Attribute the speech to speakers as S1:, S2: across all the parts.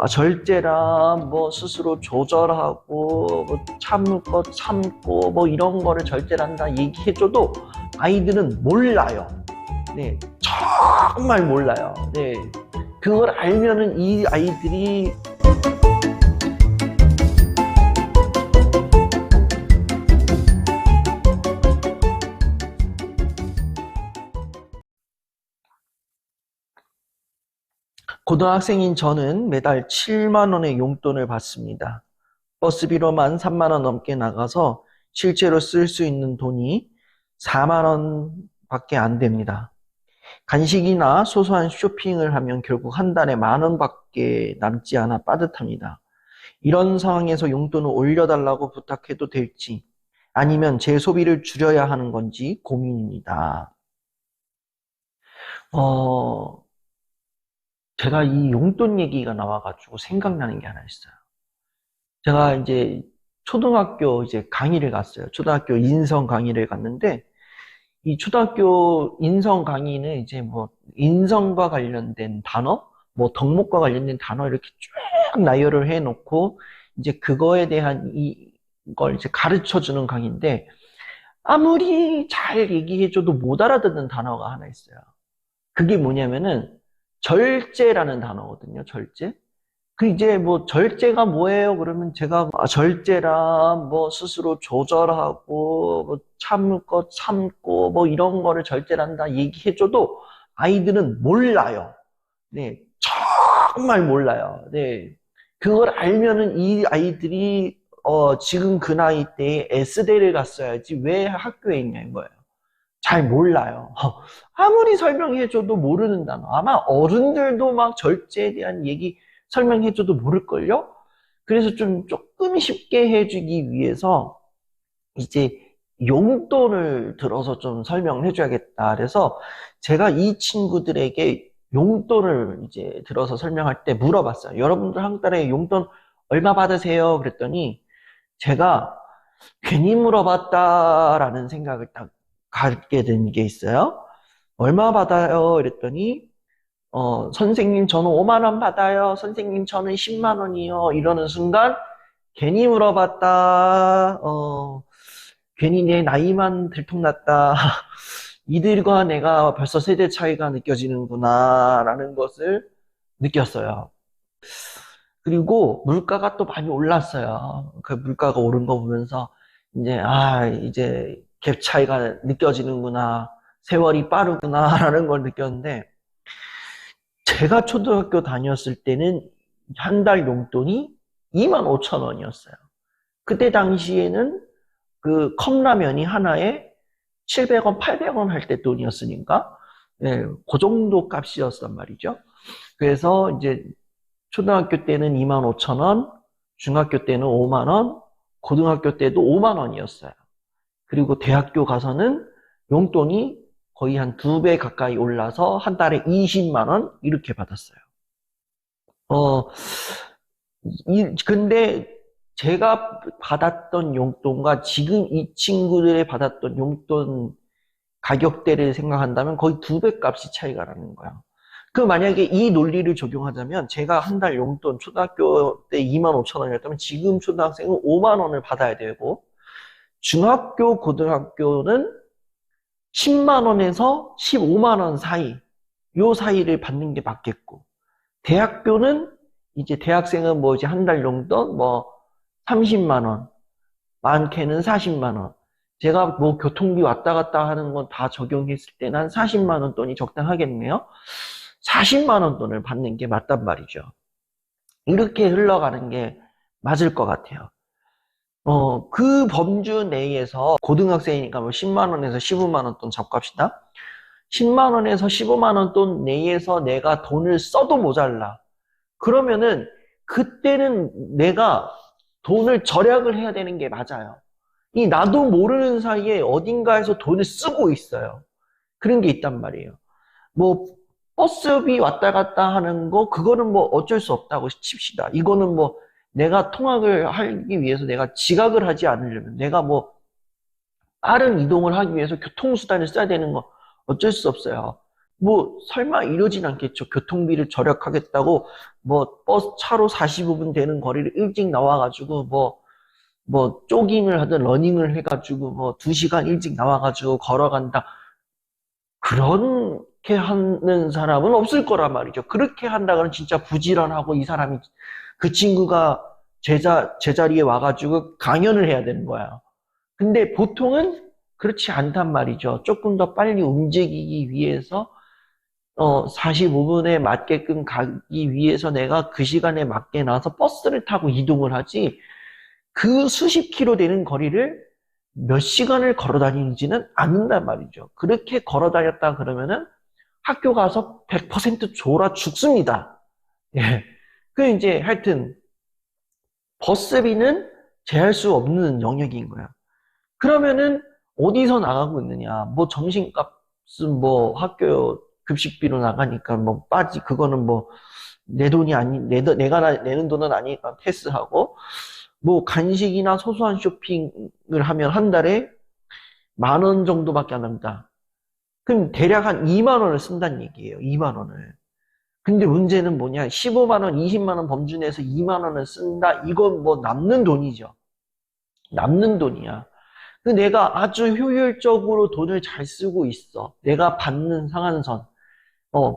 S1: 절제라, 스스로 조절하고, 참을 것 참고, 이런 거를 절제한다 얘기해줘도 아이들은 몰라요. 네, 정말 몰라요. 네, 그걸 알면은 이 아이들이 고등학생인 저는 매달 7만 원의 용돈을 받습니다. 버스비로만 3만 원 넘게 나가서 실제로 쓸 수 있는 돈이 4만 원밖에 안 됩니다. 간식이나 소소한 쇼핑을 하면 결국 한 달에 10,000원밖에 남지 않아 빠듯합니다. 이런 상황에서 용돈을 올려달라고 부탁해도 될지 아니면 제 소비를 줄여야 하는 건지 고민입니다. 어, 제가 이 용돈 얘기가 나와가지고 생각나는 게 하나 있어요. 제가 이제 초등학교 이제 강의를 갔어요. 초등학교 인성 강의를 갔는데, 이 초등학교 인성 강의는 이제 인성과 관련된 단어, 덕목과 관련된 단어 이렇게 쭉 나열을 해놓고, 이제 그거에 대한 이걸 이제 가르쳐 주는 강의인데, 아무리 잘 얘기해줘도 못 알아듣는 단어가 하나 있어요. 그게 뭐냐면은, 절제라는 단어거든요, 절제. 그 이제 절제가 뭐예요? 그러면 제가 절제라 스스로 조절하고 참을 것 참고 이런 거를 절제한다 얘기해줘도 아이들은 몰라요. 네, 정말 몰라요. 네, 그걸 알면은 이 아이들이 지금 그 나이 때에 S대를 갔어야지 왜 학교에 있냐 이거예요. 잘 몰라요. 아무리 설명해줘도 모르는 단어. 아마 어른들도 막 절제에 대한 얘기 설명해줘도 모를걸요? 그래서 조금 쉽게 해주기 위해서 이제 용돈을 들어서 좀 설명을 해줘야겠다. 그래서 제가 이 친구들에게 용돈을 이제 들어서 설명할 때 물어봤어요. 여러분들 한 달에 용돈 얼마 받으세요? 그랬더니 제가 괜히 물어봤다라는 생각을 딱 갖게 된 게 있어요. 얼마 받아요? 이랬더니 선생님 저는 5만 원 받아요. 선생님 저는 10만 원이요. 이러는 순간 괜히 물어봤다. 괜히 내 나이만 들통났다. 이들과 내가 벌써 세대 차이가 느껴지는구나 라는 것을 느꼈어요. 그리고 물가가 또 많이 올랐어요. 그 물가가 오른 거 보면서 이제 갭 차이가 느껴지는구나. 세월이 빠르구나 라는 걸 느꼈는데 제가 초등학교 다녔을 때는 한 달 용돈이 25,000원이었어요. 그때 당시에는 그 컵라면이 하나에 700원, 800원 할 때 돈이었으니까, 예, 그 정도 값이었단 말이죠. 그래서 이제 초등학교 때는 25,000원, 중학교 때는 5만 원, 고등학교 때도 5만 원이었어요. 그리고 대학교 가서는 용돈이 거의 한 2배 가까이 올라서 한 달에 20만 원 이렇게 받았어요. 근데 제가 받았던 용돈과 지금 이 친구들이 받았던 용돈 가격대를 생각한다면 거의 2배 값이 차이가 나는 거야. 그 만약에 이 논리를 적용하자면 제가 한 달 용돈 초등학교 때 25,000원이었다면 지금 초등학생은 5만 원을 받아야 되고 중학교, 고등학교는 10만 원에서 15만 원 사이, 요 사이를 받는 게 맞겠고, 대학교는 이제 대학생은 이제 한 달 용돈 30만 원, 많게는 40만 원. 제가 교통비 왔다 갔다 하는 건 다 적용했을 때는 한 40만 원 돈이 적당하겠네요. 40만 원 돈을 받는 게 맞단 말이죠. 이렇게 흘러가는 게 맞을 것 같아요. 그 범주 내에서 고등학생이니까 10만 원에서 15만 원 돈 잡고 합시다. 10만 원에서 15만 원 돈 내에서 내가 돈을 써도 모자라. 그러면은 그때는 내가 돈을 절약을 해야 되는 게 맞아요. 나도 모르는 사이에 어딘가에서 돈을 쓰고 있어요. 그런 게 있단 말이에요. 버스비 왔다 갔다 하는 거, 그거는 어쩔 수 없다고 칩시다. 이거는 내가 통학을 하기 위해서 내가 지각을 하지 않으려면, 내가 빠른 이동을 하기 위해서 교통수단을 써야 되는 거 어쩔 수 없어요. 뭐 설마 이러진 않겠죠. 교통비를 절약하겠다고 뭐 버스 차로 45분 되는 거리를 일찍 나와가지고 뭐 조깅을 하든 러닝을 해가지고 뭐 2시간 일찍 나와가지고 걸어간다. 그렇게 하는 사람은 없을 거란 말이죠. 그렇게 한다고는 진짜 부지런하고 이 사람이 그 친구가 제자리에 와가지고 강연을 해야 되는 거야. 근데 보통은 그렇지 않단 말이죠. 조금 더 빨리 움직이기 위해서 45분에 맞게끔 가기 위해서 내가 그 시간에 맞게 나와서 버스를 타고 이동을 하지 그 수십 킬로 되는 거리를 몇 시간을 걸어 다니지는 않는단 말이죠. 그렇게 걸어 다녔다 그러면은 학교 가서 100% 졸아 죽습니다. 예. 그 이제 하여튼 버스비는 제할 수 없는 영역인 거야. 그러면은 어디서 나가고 있느냐? 뭐 점심값은 뭐 학교 급식비로 나가니까 뭐 빠지 그거는 뭐 내 돈이 아니 내가 내는 돈은 아니니까 패스하고 뭐 간식이나 소소한 쇼핑을 하면 한 달에 10,000원 정도밖에 안 납니다. 그럼 대략 한 2만 원을 쓴다는 얘기예요. 2만 원을. 근데 문제는 뭐냐? 15만 원, 20만 원 범주 내에서 2만 원을 쓴다. 이건 뭐 남는 돈이죠. 남는 돈이야. 내가 아주 효율적으로 돈을 잘 쓰고 있어. 내가 받는 상한선.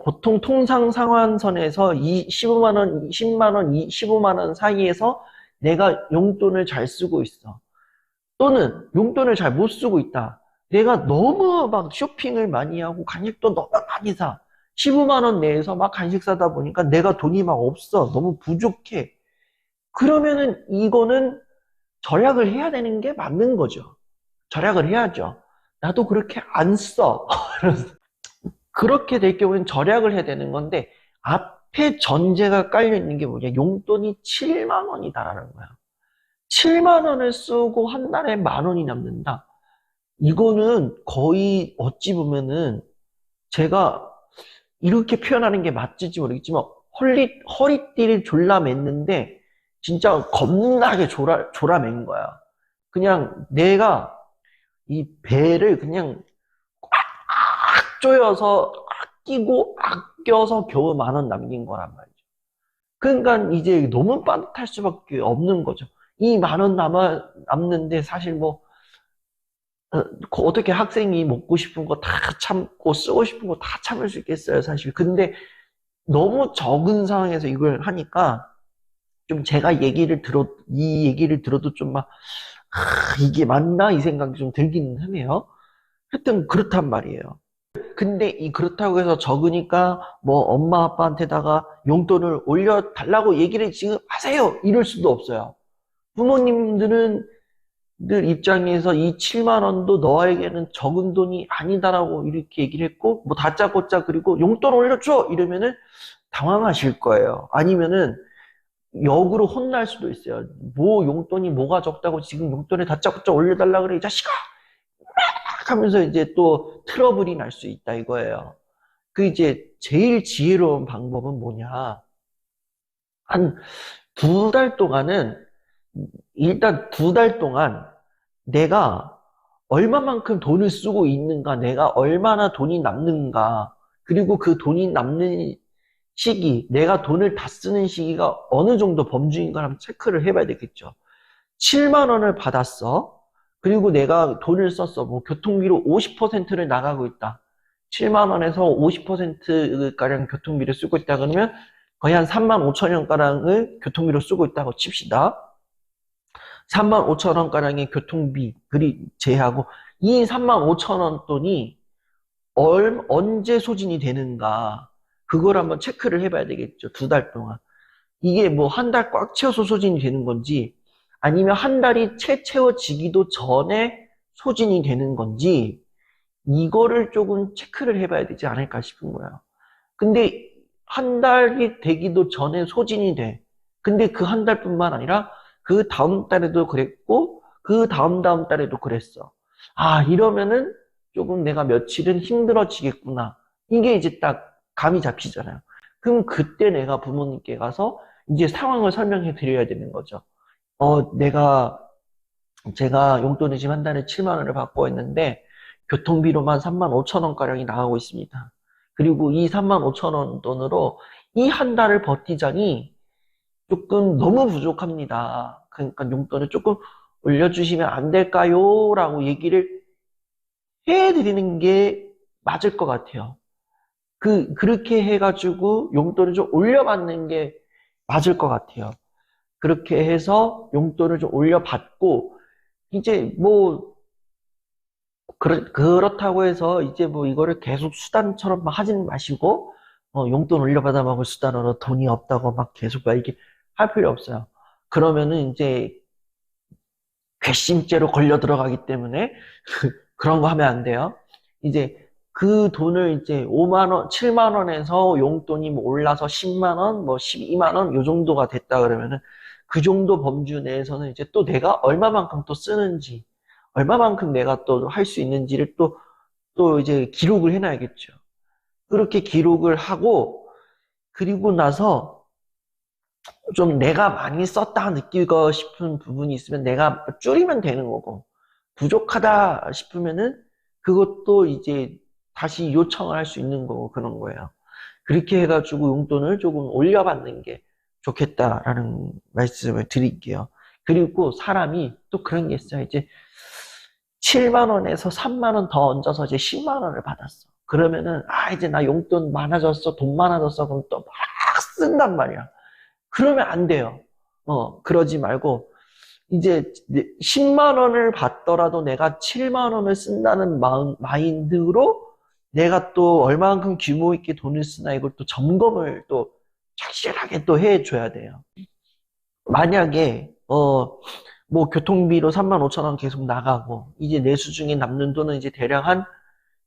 S1: 보통 통상 상한선에서 15만 원, 10만 원, 15만 원 사이에서 내가 용돈을 잘 쓰고 있어. 또는 용돈을 잘 못 쓰고 있다. 내가 너무 막 쇼핑을 많이 하고 간식도 너무 많이 사. 15만 원 내에서 막 간식 사다 보니까 내가 돈이 막 없어. 너무 부족해. 그러면은 이거는 절약을 해야 되는 게 맞는 거죠. 절약을 해야죠. 나도 그렇게 안 써. 그렇게 될 경우에는 절약을 해야 되는 건데 앞에 전제가 깔려 있는 게 뭐냐? 용돈이 7만 원이다라는 거야. 7만 원을 쓰고 한 달에 10,000원이 남는다. 이거는 거의 어찌 보면은 제가 이렇게 표현하는 게 맞을지 모르겠지만 허리띠를 졸라 맸는데 진짜 겁나게 졸아맨 거야. 그냥 내가 이 배를 그냥 꽉 조여서 아끼고 아껴서 겨우 10,000원 남긴 거란 말이죠. 그러니까 이제 너무 빠듯할 수밖에 없는 거죠. 이 10,000원 남는데 사실 뭐 어떻게 학생이 먹고 싶은 거 다 참고 쓰고 싶은 거 다 참을 수 있겠어요, 사실. 근데 너무 적은 상황에서 이걸 하니까 좀 제가 이 얘기를 들어도 좀 막, 이게 맞나? 이 생각이 좀 들긴 하네요. 하여튼 그렇단 말이에요. 근데 이 그렇다고 해서 적으니까 뭐 엄마 아빠한테다가 용돈을 올려달라고 얘기를 지금 하세요. 이럴 수도 없어요. 부모님들은 늘 입장에서 이 7만 원도 너에게는 적은 돈이 아니다라고 이렇게 얘기를 했고 뭐 다짜고짜 그리고 용돈 올려줘 이러면은 당황하실 거예요. 아니면은 역으로 혼날 수도 있어요. 뭐 용돈이 뭐가 적다고 지금 용돈에 다짜고짜 올려달라 그래 이 자식아 하면서 이제 또 트러블이 날 수 있다 이거예요. 그 이제 제일 지혜로운 방법은 뭐냐? 한 2달 동안은 일단 2달 동안 내가 얼마만큼 돈을 쓰고 있는가, 내가 얼마나 돈이 남는가, 그리고 그 돈이 남는 시기, 내가 돈을 다 쓰는 시기가 어느 정도 범주인가 한번 체크를 해봐야 되겠죠. 7만 원을 받았어. 그리고 내가 돈을 썼어. 뭐 교통비로 50%를 나가고 있다. 7만 원에서 50%가량 교통비를 쓰고 있다 그러면 거의 한 3만 5천 원가량을 교통비로 쓰고 있다고 칩시다. 3만 5천 원가량의 교통비 그리 제하고 이 3만 5천 원 돈이 언제 소진이 되는가 그걸 한번 체크를 해봐야 되겠죠. 2달 동안. 이게 뭐 한 달 꽉 채워서 소진이 되는 건지 아니면 한 달이 채 채워지기도 전에 소진이 되는 건지 이거를 조금 체크를 해봐야 되지 않을까 싶은 거예요. 근데 한 달이 되기도 전에 소진이 돼. 근데 그 한 달뿐만 아니라 그 다음 달에도 그랬고 그 다음 다음 달에도 그랬어. 아 이러면은 조금 내가 며칠은 힘들어지겠구나. 이게 이제 딱 감이 잡히잖아요. 그럼 그때 내가 부모님께 가서 이제 상황을 설명해 드려야 되는 거죠. 제가 용돈을 지금 한 달에 7만 원을 받고 있는데 교통비로만 3만 5천 원가량이 나가고 있습니다. 그리고 이 35,000원 돈으로 이 한 달을 버티자니 조금 너무 부족합니다. 그러니까 용돈을 조금 올려주시면 안 될까요? 라고 얘기를 해드리는 게 맞을 것 같아요. 그렇게 해가지고 용돈을 좀 올려받는 게 맞을 것 같아요. 그렇게 해서 용돈을 좀 올려받고, 이제 뭐, 그렇다고 해서 이제 뭐 이거를 계속 수단처럼 막 하지는 마시고, 용돈 올려받아 먹을 수단으로 돈이 없다고 막 계속 막 이렇게 할 필요 없어요. 그러면은 이제 괘씸죄로 걸려 들어가기 때문에 그런 거 하면 안 돼요. 이제 그 돈을 이제 5만 원, 7만 원에서 용돈이 뭐 올라서 10만 원, 뭐 12만 원 요 정도가 됐다 그러면은 그 정도 범주 내에서는 이제 또 내가 얼마만큼 또 쓰는지, 얼마만큼 내가 또 할 수 있는지를 또 이제 기록을 해놔야겠죠. 그렇게 기록을 하고, 그리고 나서 좀 내가 많이 썼다 느끼고 싶은 부분이 있으면 내가 줄이면 되는 거고, 부족하다 싶으면은 그것도 이제 다시 요청을 할 수 있는 거고 그런 거예요. 그렇게 해가지고 용돈을 조금 올려받는 게 좋겠다라는 말씀을 드릴게요. 그리고 사람이 또 그런 게 있어요. 이제 7만 원에서 3만 원 더 얹어서 이제 10만 원을 받았어. 그러면은 이제 나 용돈 많아졌어, 돈 많아졌어, 그럼 또 막 쓴단 말이야. 그러면 안 돼요. 그러지 말고 이제 10만 원을 받더라도 내가 7만 원을 쓴다는 마인드로 내가 또 얼마만큼 규모 있게 돈을 쓰나 이걸 또 점검을 또 착실하게 또 해줘야 돼요. 만약에 뭐 교통비로 3만 5천 원 계속 나가고 이제 내수 중에 남는 돈은 이제 대략 한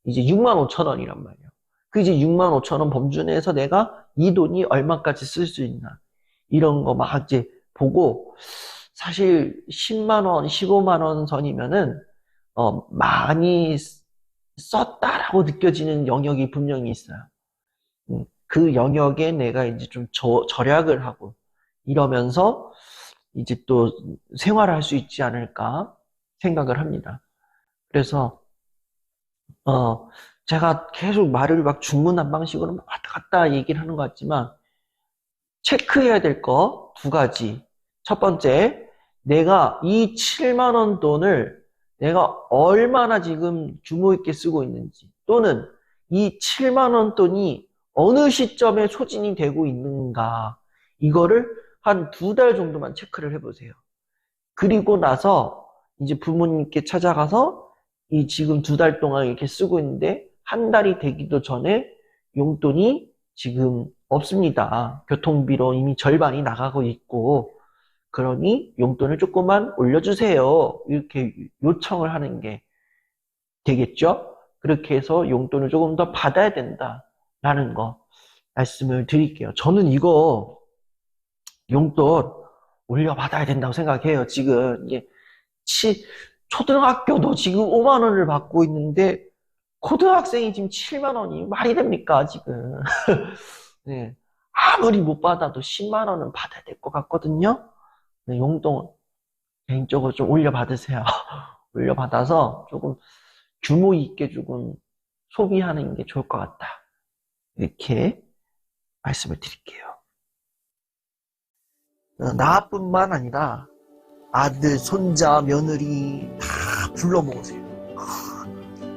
S1: 이제 6만 5천 원이란 말이에요. 그 이제 6만 5천 원 범주 내에서 내가 이 돈이 얼마까지 쓸 수 있나 이런 거 막 이제 보고 사실 10만 원, 15만 원 선이면은 많이 썼다라고 느껴지는 영역이 분명히 있어요. 그 영역에 내가 이제 좀 절약을 하고 이러면서 이제 또 생활을 할 수 있지 않을까 생각을 합니다. 그래서 제가 계속 말을 막 중구난방식으로 막 왔다 갔다 얘기를 하는 것 같지만 체크해야 될 거 두 가지. 첫 번째, 내가 이 7만 원 돈을 내가 얼마나 지금 규모 있게 쓰고 있는지 또는 이 7만 원 돈이 어느 시점에 소진이 되고 있는가 이거를 한 2달 정도만 체크를 해보세요. 그리고 나서 이제 부모님께 찾아가서 이 지금 2달 동안 이렇게 쓰고 있는데 한 달이 되기도 전에 용돈이 지금 없습니다. 교통비로 이미 절반이 나가고 있고 그러니 용돈을 조금만 올려주세요. 이렇게 요청을 하는 게 되겠죠? 그렇게 해서 용돈을 조금 더 받아야 된다라는 거 말씀을 드릴게요. 저는 이거 용돈 올려받아야 된다고 생각해요. 지금 이게 초등학교도 지금 5만 원을 받고 있는데 고등학생이 지금 7만 원이 말이 됩니까, 지금? 네. 아무리 못 받아도 10만 원은 받아야 될 것 같거든요. 네, 용돈 개인적으로 좀 올려받으세요. 올려받아서 조금 규모 있게 조금 소비하는 게 좋을 것 같다. 이렇게 말씀을 드릴게요. 나뿐만 아니라 아들, 손자, 며느리 다 불러 모으세요.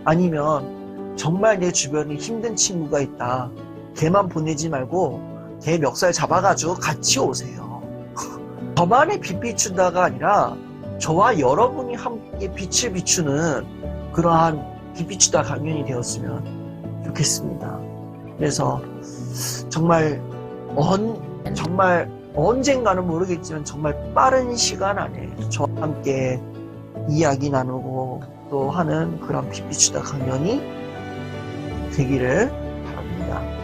S1: 아니면 정말 내 주변에 힘든 친구가 있다. 걔만 보내지 말고 걔 멱살 잡아가지고 같이 오세요. 저만의 빛 비춘다가 아니라 저와 여러분이 함께 빛을 비추는 그러한 빛 비추다 강연이 되었으면 좋겠습니다. 그래서 정말 언젠가는 모르겠지만 정말 빠른 시간 안에 저와 함께 이야기 나누고 또 하는 그런 빛 비추다 강연이 되기를 바랍니다.